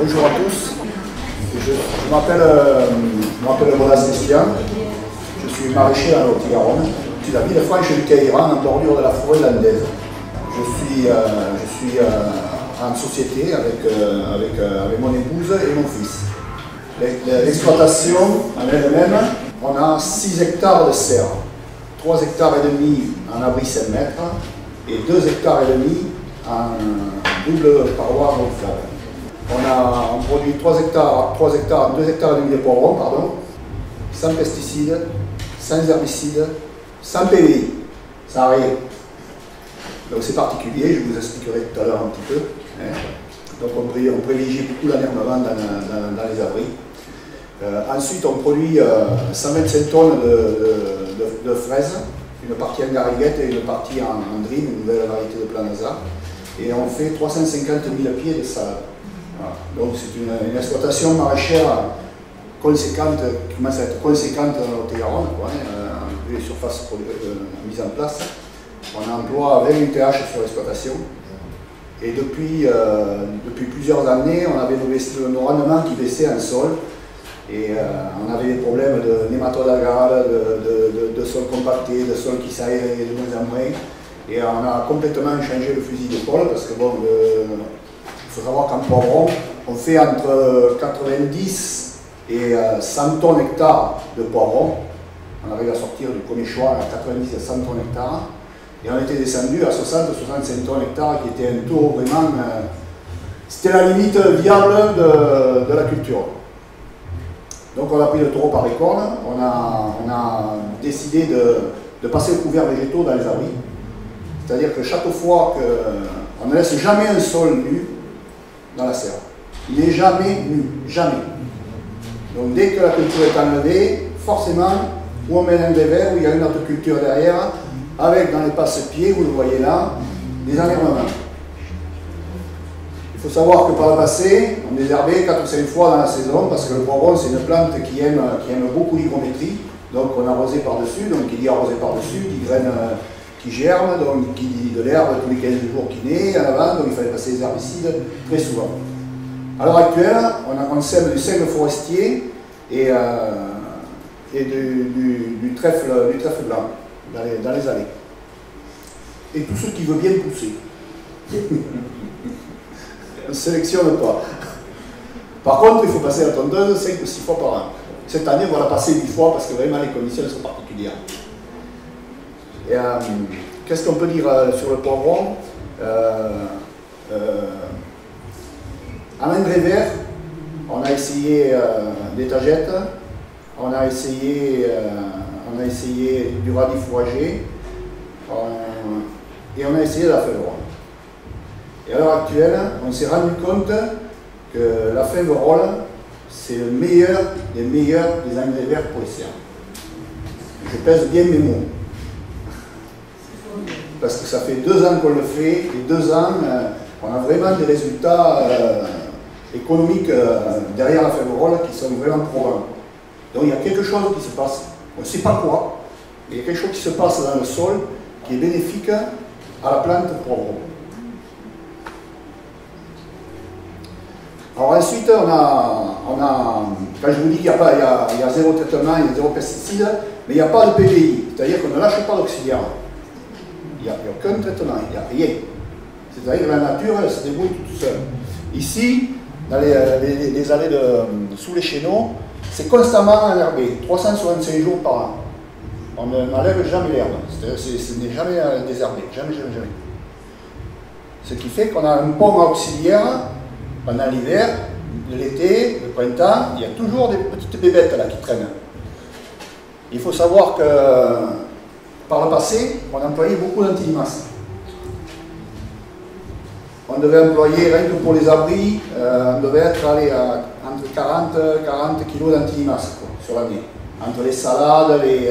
Bonjour à tous, je m'appelle Bonas Christian, je suis maraîcher dans le Haut-Garonne, je suis la ville franche du Caïran en bordure de la forêt landaise. Je suis en société avec mon épouse et mon fils. L'exploitation en elle-même, on a 6 hectares de serre, 3 hectares et demi en abri 5 mètres et 2 hectares et demi en double paroi gonflable. On produit 2 hectares et demi de poivrons, pardon, sans pesticides, sans herbicides, sans PVI, sans rien. Donc c'est particulier, je vous expliquerai tout à l'heure un petit peu. Hein. Donc on privilégie beaucoup l'enherbement dans les abris. Ensuite on produit 125 tonnes de fraises, une partie en gariguette et une partie en dream, une nouvelle variété de Planaza. Et on fait 350 000 pieds de salade. Voilà. Donc c'est une exploitation maraîchère conséquente, qui commence à être conséquente dans le Haut-Garonne, vu les surfaces mises en place. On emploie 20 UTH sur l'exploitation. Et depuis plusieurs années, on avait nos rendements qui baissaient en sol. Et on avait des problèmes de nématodes agarales, de sol compacté, de sol qui s'aérait de moins en moins. Et on a complètement changé le fusil d'épaule parce que bon, il faut savoir qu'en poivron, on fait entre 90 et 100 tonnes hectares de poivron. On arrive à sortir du premier choix à 90 et 100 tonnes hectares. Et on était descendu à 60-65 tonnes hectares qui était un taux vraiment... c'était la limite viable de la culture. Donc on a pris le taureau par les cornes, on a décidé de passer aux couverts végétaux dans les abris. C'est-à-dire que chaque fois qu'on ne laisse jamais un sol nu dans la serre. Il n'est jamais nu, jamais. Donc dès que la culture est enlevée, forcément, ou on met un verre, ou il y a une autre culture derrière, avec dans les passe-pieds, vous le voyez là, des enherbements. Il faut savoir que par le passé, on désherbait 4 ou 5 fois dans la saison, parce que le poivron c'est une plante qui aime beaucoup l'hygrométrie, donc on arrosait par-dessus, donc il dit arroser par-dessus, qui graine, qui germe, donc qui dit de l'herbe tous les 15 jours qui naît, en avant, donc il fallait passer les herbicides très souvent. À l'heure actuelle, on sème du seigle forestier et du trèfle blanc dans les allées. Et tout ce qui veut bien pousser. On ne sélectionne pas. Par contre, il faut passer la tondeuse 5 ou 6 fois par an. Cette année, on va la passer 8 fois parce que vraiment les conditions sont particulières. Et qu'est-ce qu'on peut dire sur le poivron? En engrais vert, on a essayé des tagettes, on a essayé du radis fourragé et on a essayé de la févrole. Et à l'heure actuelle, on s'est rendu compte que la févrole, c'est le meilleur des engrais verts pour les serres. Je pèse bien mes mots. Parce que ça fait 2 ans qu'on le fait, et 2 ans, on a vraiment des résultats économiques derrière la févrole qui sont vraiment probants. Donc il y a quelque chose qui se passe, on ne sait pas quoi, mais il y a quelque chose qui se passe dans le sol qui est bénéfique à la plante poivron. Alors ensuite, on a quand je vous dis qu'il y a 0 traitement, il y a 0 pesticide, mais il n'y a pas de PVI, c'est-à-dire qu'on ne lâche pas d'auxiliaire. Il n'y a aucun traitement, il n'y a rien. C'est-à-dire que la nature, elle se débrouille toute seule. Ici, dans les allées sous les chéneaux, c'est constamment enherbé, 365 jours par an. On n'enlève jamais l'herbe, ce n'est jamais désherbé, jamais. Ce qui fait qu'on a un pont auxiliaire pendant l'hiver, l'été, le printemps, il y a toujours des petites bébêtes là qui traînent. Il faut savoir que par le passé, on employait beaucoup d'antilimaces. On devait employer, rien que pour les abris, on devait être allé à entre 40 kg d'antilimaces sur l'année. Entre les salades, les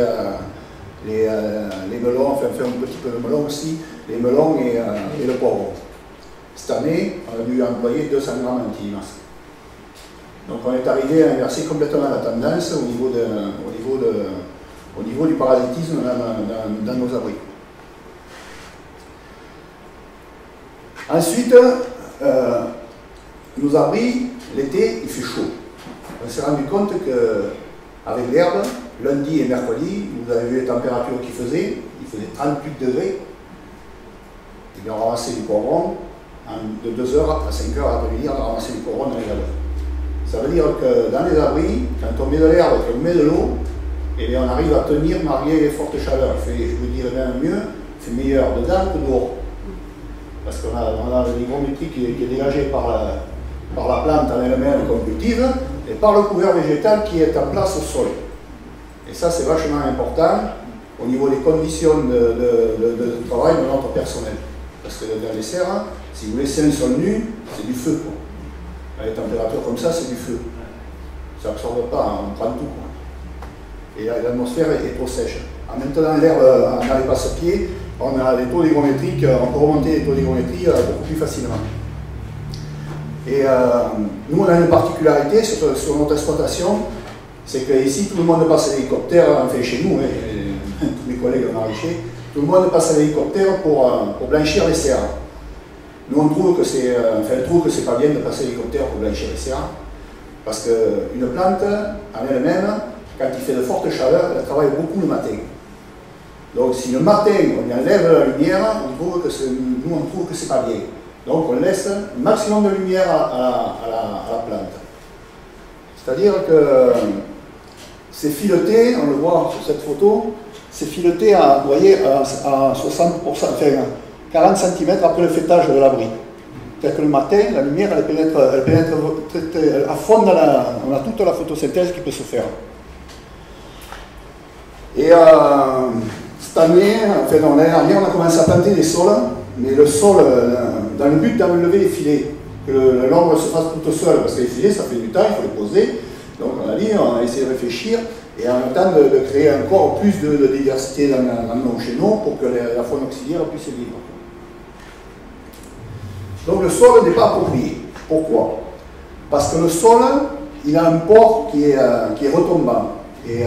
melons, enfin un petit peu de melon aussi, les melons et le poivron. Cette année, on a dû employer 200 grammes d'antilimaces. Donc on est arrivé à inverser complètement la tendance au niveau du parasitisme dans nos abris. Ensuite, nos abris, l'été, il fait chaud. On s'est rendu compte qu'avec l'herbe, lundi et mercredi, vous avez vu les températures qu'il faisait, il faisait 38 degrés. Et bien on ramassait du poivron, de 2h à 5h à l'après-midi, on ramassait du poivron dans les abris. Ça veut dire que dans les abris, quand on met de l'herbe et qu'on met de l'eau, et on arrive à tenir malgré les fortes chaleurs. Il fait, je vous dirais même mieux, c'est meilleur dedans que dehors. Parce qu'on a l'hygrométrie qui est dégagée par la plante en elle-même qu'on cultive et par le couvert végétal qui est en place au sol. Et ça, c'est vachement important au niveau des conditions de travail de notre personnel. Parce que dans les serres, si vous laissez un sol nu, c'est du feu, quoi. À des températures comme ça, c'est du feu. Ça n'absorbe pas, on prend tout, quoi. Et l'atmosphère est trop sèche. En maintenant, l'herbe dans les passe-pieds, on a des taux d'hygrométrie, on peut remonter les taux d'hygrométrie beaucoup plus facilement. Et nous, on a une particularité sur notre exploitation, c'est qu'ici, tout le monde passe à l'hélicoptère, enfin chez nous, tous mes collègues maraîchers, tout le monde passe à l'hélicoptère pour blanchir les serres. Nous, on trouve que c'est pas bien de passer à l'hélicoptère pour blanchir les serres, parce qu'une plante, en elle-même, quand il fait de fortes chaleurs, elle travaille beaucoup le matin. Donc si le matin on enlève la lumière, nous on trouve que c'est pas bien. Donc on laisse un maximum de lumière à la plante. C'est-à-dire que c'est fileté, on le voit sur cette photo, c'est fileté à, vous voyez, à 60%, enfin 40 cm après le fêtage de l'abri. C'est-à-dire que le matin, la lumière, elle pénètre à fond dans on a toute la photosynthèse qui peut se faire. Et cette année, enfin non, l'année dernière, on a commencé à planter des sols, mais le sol, dans le but d'enlever les filets, que l'ombre se fasse toute seule, parce que les filets, ça fait du temps, il faut les poser. Donc on a dit, on a essayé de réfléchir, et en même temps de créer encore plus de diversité dans nos chéneaux pour que la faune auxiliaire puisse vivre. Donc le sol n'est pas approprié. Pourquoi? Parce que le sol, il a un port qui est retombant. Et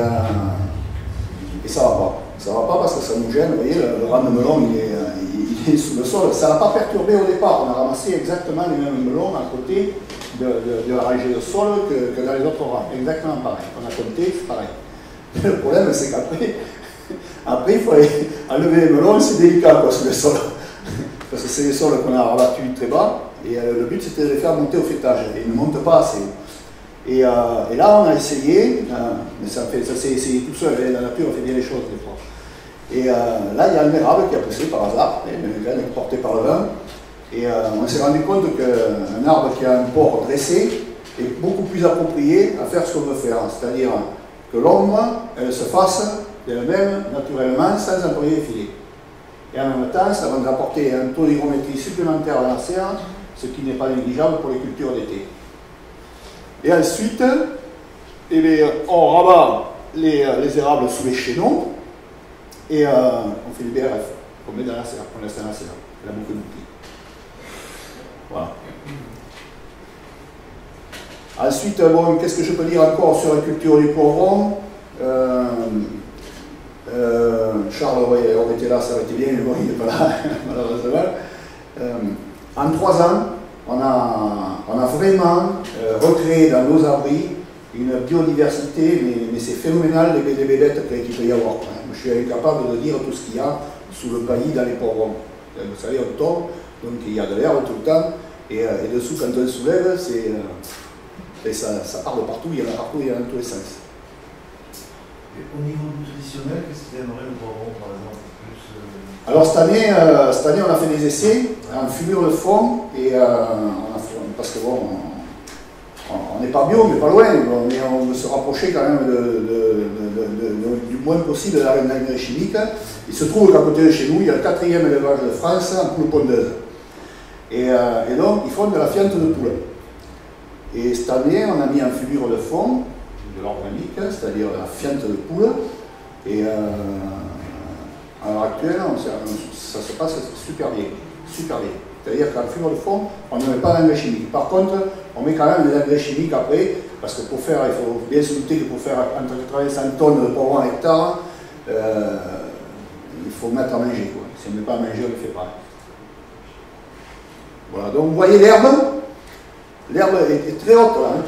ça ne va pas. Ça ne va pas parce que ça nous gêne. Vous voyez, le rang de melon, il est sous le sol. Ça n'a pas perturbé au départ. On a ramassé exactement les mêmes melons à côté de la rangée de sol que dans les autres rangs. Exactement pareil. On a compté, c'est pareil. Le problème, c'est qu'après, il faut enlever les melons, c'est délicat quoi, sur le sol. Parce que c'est les sols qu'on a rabattus très bas. Et le but, c'était de les faire monter au fêtage. Et ils ne montent pas assez haut. Et là, on a essayé, mais ça s'est essayé tout seul, la nature fait bien les choses des fois. Et là, il y a un érable qui a poussé par hasard, une graine portée par le vent. Et on s'est rendu compte qu'un arbre qui a un port dressé est beaucoup plus approprié à faire ce qu'on veut faire. C'est-à-dire que l'ombre, elle se fasse d'elle-même, naturellement, sans employer les filets. Et en même temps, ça va nous apporter un taux d'hygrométrie supplémentaire dans la serre, ce qui n'est pas négligeable pour les cultures d'été. Et ensuite, on rabat les érables sous les chéneaux et on fait du BRF, on met dans la serre, on laisse dans la serre, la boucle d'outils. Voilà. Ensuite, bon, qu'est-ce que je peux dire encore sur la culture du poivron? Charles aurait été là, ça aurait été bien, mais bon, il n'est pas là, malheureusement. En 3 ans, on a vraiment recréé dans nos abris une biodiversité, mais c'est phénoménal les bébêtes qu'il peut y avoir. Je suis incapable de dire tout ce qu'il y a sous le paillis dans les poivrons. Vous savez, on tombe, donc il y a de l'herbe tout le temps, et dessous, quand on le soulève, ça part de partout, il y en a partout, il y en a dans tous les sens. Et au niveau nutritionnel, qu'est-ce qu'il aimerait le poivron, par exemple? Alors cette année, on a fait des essais en fumure de fond, et parce que bon, on n'est pas bio, mais pas loin, mais on veut se rapprocher quand même du moins possible de l'engrais chimique. Il se trouve qu'à côté de chez nous, il y a le 4e élevage de France en poule pondeuse. Et donc, ils font de la fiente de poule. Et cette année, on a mis en fumure de fond, de l'organique, c'est-à-dire la fiente de poule, et à l'heure actuelle, ça se passe super bien, super bien. C'est-à-dire qu'en fumure de fond, on ne met pas d'engrais chimique. Par contre, on met quand même des engrais chimiques après, parce que il faut bien se douter que pour faire entre 80 et 100 tonnes de poivron à hectare, il faut mettre à manger, quoi. Si on ne met pas à manger, on ne le fait pas. Voilà, donc vous voyez l'herbe. L'herbe est très haute, là, hein,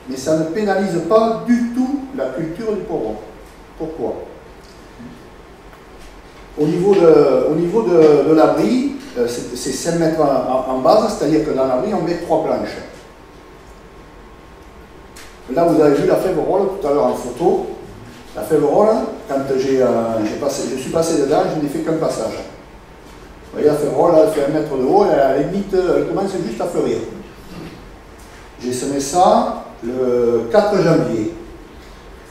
mais ça ne pénalise pas du tout la culture du poivron. Pourquoi? Au niveau de l'abri, c'est 5 mètres en base, c'est-à-dire que dans l'abri, on met 3 planches. Là, vous avez vu la fève-rolle tout à l'heure en photo. La fève-rolle, quand je suis passé dedans, je n'ai fait qu'un passage. Vous voyez, la fève-rolle, elle fait 1 mètre de haut, et à la limite, elle commence juste à fleurir. J'ai semé ça le 4 janvier.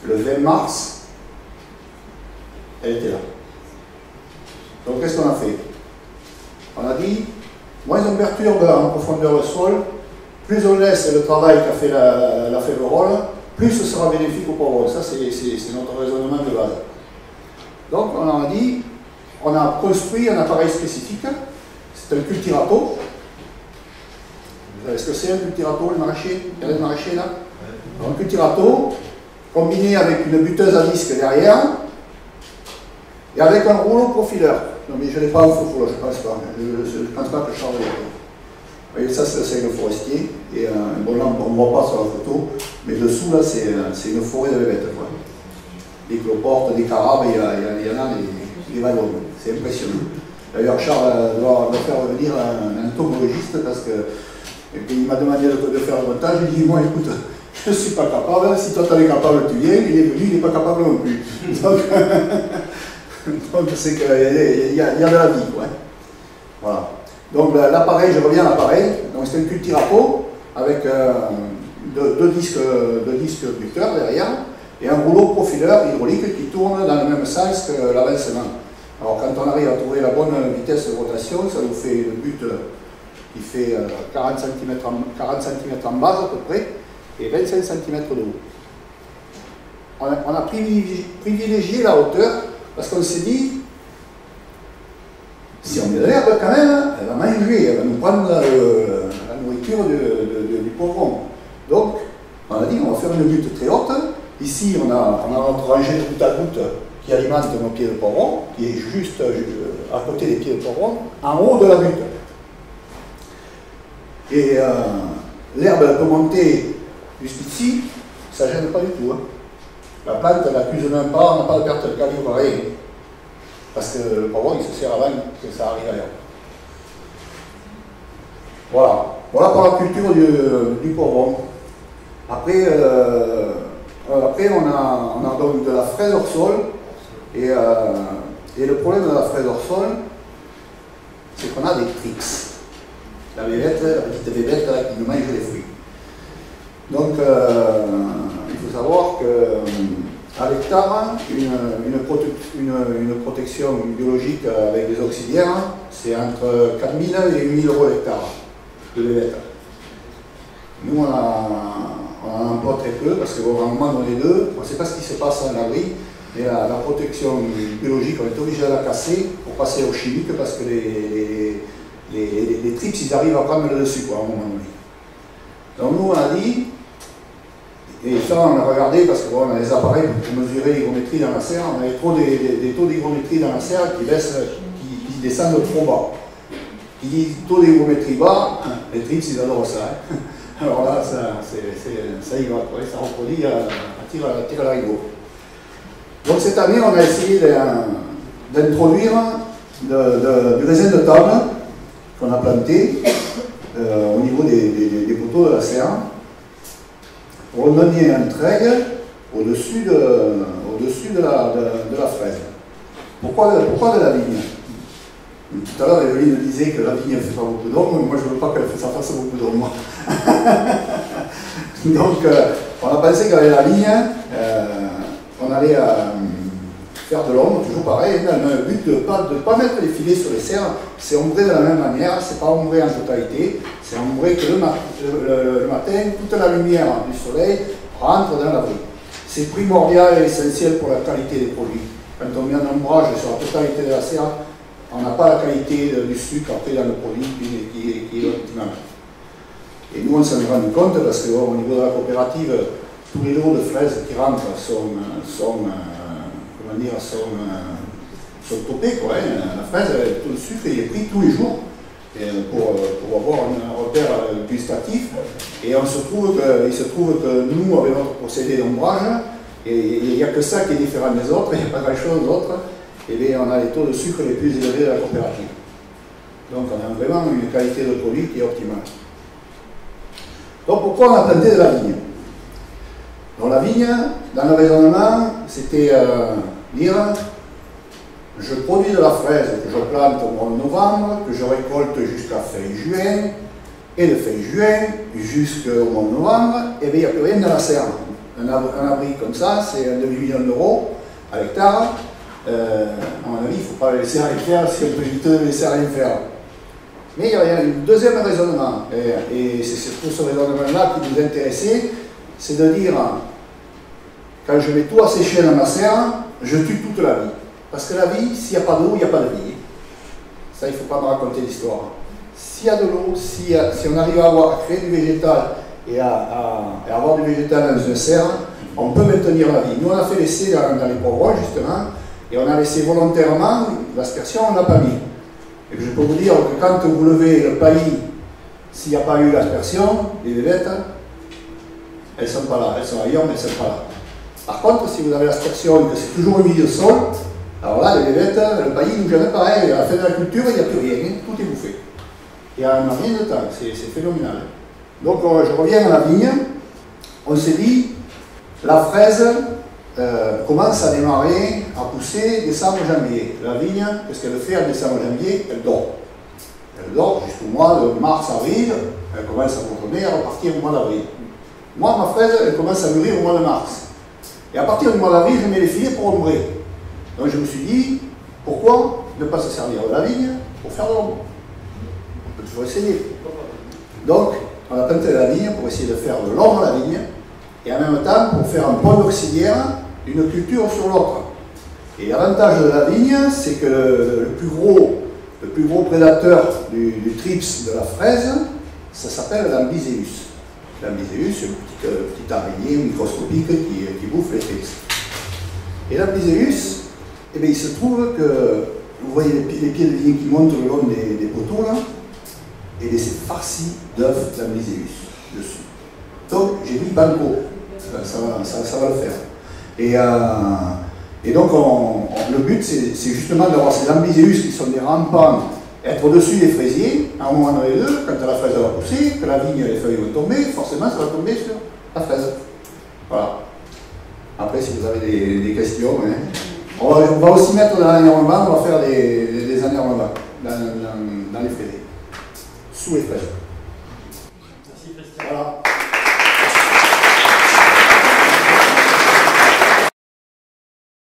Le 20 mars, elle était là. Donc, qu'est-ce qu'on a fait? On a dit, moins on perturbe en profondeur le sol, plus on laisse le travail qu'a fait la fève-rolle, plus ce sera bénéfique au poivron. Ça, c'est notre raisonnement de base. Donc, on a dit, on a construit un appareil spécifique, c'est un cultirato. Vous savez ce que c'est un cultirato, le maraîcher? Il y a des maraîchers là? Un cultirato, combiné avec une buteuse à disque derrière, et avec un rouleau profileur. Non, mais je n'ai pas en photo, je ne pense pas. Je ne pense pas que je change. Vous voyez, ça c'est le seigle forestier. Et bon, là, on ne voit pas sur la photo, mais dessous, là, c'est une forêt de bébêtes. Des cloportes, des carabes, il y en a des wagons. C'est impressionnant. D'ailleurs, Charles doit faire revenir un entomologiste parce qu'il m'a demandé de faire le montage. Il dit, moi, écoute, je ne suis pas capable. Si toi, tu es capable, tu viens. Il est venu, il n'est pas capable non plus. Donc c'est qu'il y a de la vie, quoi. Voilà. Donc l'appareil, je reviens à l'appareil. Donc c'est un cultirato avec deux disques buteurs derrière et un rouleau profileur hydraulique qui tourne dans le même sens que l'avancement. Alors quand on arrive à trouver la bonne vitesse de rotation, ça nous fait une butte qui fait 40 cm en base à peu près et 25 cm de haut. On a privilégié la hauteur. Parce qu'on s'est dit, si on met de l'herbe quand même, elle va manger, elle va nous prendre la nourriture du poivron. Donc, on a dit, on va faire une butte très haute. Ici, on a notre rangée de goutte à goutte qui alimente nos pieds de poivron, qui est juste à côté des pieds de poivron, en haut de la butte. Et l'herbe, elle peut monter jusqu'ici, ça ne gêne pas du tout. Hein. La plante, elle n'accuse même pas, on n'a pas de perte de calibre, rien. Parce que le poivron, il se sert avant que ça arrive ailleurs. Voilà. Voilà pour la culture du poivron. Après, on a donc de la fraise hors sol. Et le problème de la fraise hors sol, c'est qu'on a des trix. La petite bébête là, qui nous mange les fruits. Donc, il faut savoir qu'à l'hectare, une protection biologique avec des auxiliaires, c'est entre 4 000 et 8 000 € l'hectare de bébêtes. Nous, on en emploie très peu parce qu'au moment donné deux, on ne sait pas ce qui se passe à l'abri, mais la protection biologique, on est obligé de la casser pour passer au chimique parce que les trips, ils arrivent à prendre le dessus, quoi, à un moment donné. Donc nous, on a dit, et ça on a regardé parce qu'on a des appareils pour mesurer l'hygrométrie dans la serre, on avait trop des taux d'hygrométrie dans la serre qui descendent trop bas. Qui dit taux d'hygrométrie bas, les trips ils adorent ça. Hein. Alors là, ça y va, quoi, ça reproduit à tir à l'arigot. Donc cette année, on a essayé d'introduire du raisin de table qu'on a planté au niveau des poteaux de la serre pour donner un trait au-dessus de la fraise. Pourquoi de la vigne? Tout à l'heure, Evelyne disait que la vigne ne fait pas beaucoup d'ombre, moi je ne veux pas qu'elle fasse beaucoup d'ombre. Donc, on a pensé qu'avec la vigne, on allait faire de l'ombre, toujours pareil, dans le but de ne pas mettre les filets sur les serres, c'est ombrer de la même manière, c'est pas ombrer en totalité, c'est ombrer que le matin, toute la lumière du soleil rentre dans l'abri. C'est primordial et essentiel pour la qualité des produits. Quand on met un ombrage sur la totalité de la serre, on n'a pas la qualité du sucre après dans le produit qui est optimale. Et nous, on s'en est rendu compte parce qu'au niveau de la coopérative, tous les lots de fraises qui rentrent sont topés, quoi, hein. La fraise, tout le sucre, il est pris tous les jours. pour avoir un repère gustatif. Et il se trouve que nous, avec notre procédé d'ombrage, il n'y a que ça qui est différent des autres, il n'y a pas grand-chose d'autre, et bien on a les taux de sucre les plus élevés de la coopérative. Donc on a vraiment une qualité de produit qui est optimale. Donc pourquoi on a planté de la vigne? Donc la vigne, dans le raisonnement, c'était dire je produis de la fraise que je plante au mois de novembre, que je récolte jusqu'à fin juin, et de fin juin jusqu'au mois de novembre, et bien il n'y a plus rien dans la serre. Un abri comme ça, c'est un demi-million d'euros à l'hectare. À mon avis, il ne faut pas le laisser rien faire, si on peut éviter de le laisser rien faire. Mais il y a un deuxième raisonnement, et c'est surtout ce raisonnement-là qui nous intéressait, c'est de dire, quand je mets tout à sécher dans ma serre, je tue toute la vie. Parce que la vie, s'il n'y a pas d'eau, il n'y a pas de vie. Ça, il ne faut pas me raconter l'histoire. S'il y a de l'eau, si on arrive à créer du végétal et à avoir du végétal dans une serre, on peut maintenir la vie. Nous, on a fait l'essai dans les Poivrons, justement, et on a laissé volontairement, l'aspersion, on n'a pas mis. Et je peux vous dire que quand vous levez le paillis, s'il n'y a pas eu l'aspersion, les bébêtes, elles ne sont pas là. Elles sont ailleurs, mais elles ne sont pas là. Par contre, si vous avez l'aspersion et que c'est toujours humide au sol, alors là, les bébêtes, le paillis nous jamais pareil. À la fin de la culture, il n'y a plus rien, tout est bouffé. Il n'y a rien de temps, c'est phénoménal. Donc, je reviens à la vigne. On s'est dit, la fraise commence à démarrer, à pousser décembre-janvier. La vigne, qu'est-ce qu'elle fait en décembre-janvier? Elle dort. Elle dort jusqu'au mois de mars-avril. Elle commence à bourgeonner, à repartir au mois d'avril. Moi, ma fraise, elle commence à mûrir au mois de mars. Et à partir du mois d'avril, je mets les filets pour ombrer. Donc je me suis dit, pourquoi ne pas se servir de la vigne pour faire de l'ombre? On peut toujours essayer. Donc, on a planté la vigne pour essayer de faire de l'ombre à la vigne, et en même temps pour faire un pôle auxiliaire d'une culture sur l'autre. Et l'avantage de la vigne, c'est que le plus gros prédateur du trips de la fraise, ça s'appelle l'ambiséus. L'ambiséus, c'est une petite araignée microscopique qui bouffe les trips. Et l'ambiséus, eh bien, il se trouve que, vous voyez les pieds de vigne qui montent le long des poteaux là, et c'est farci d'œufs d'ambiséus dessus. Donc j'ai mis banco, ça va le faire. Et donc le but c'est justement d'avoir ces ambiséus qui sont des rampants, être au-dessus des fraisiers, à un moment donné deux, quand la fraise va pousser, que la vigne et les feuilles vont tomber, forcément ça va tomber sur la fraise. Voilà. Après si vous avez des questions, hein. On va aussi mettre dans l'anérolement, on va faire des anérolements dans les fraisiers, sous les fraises. Merci Christian. Voilà.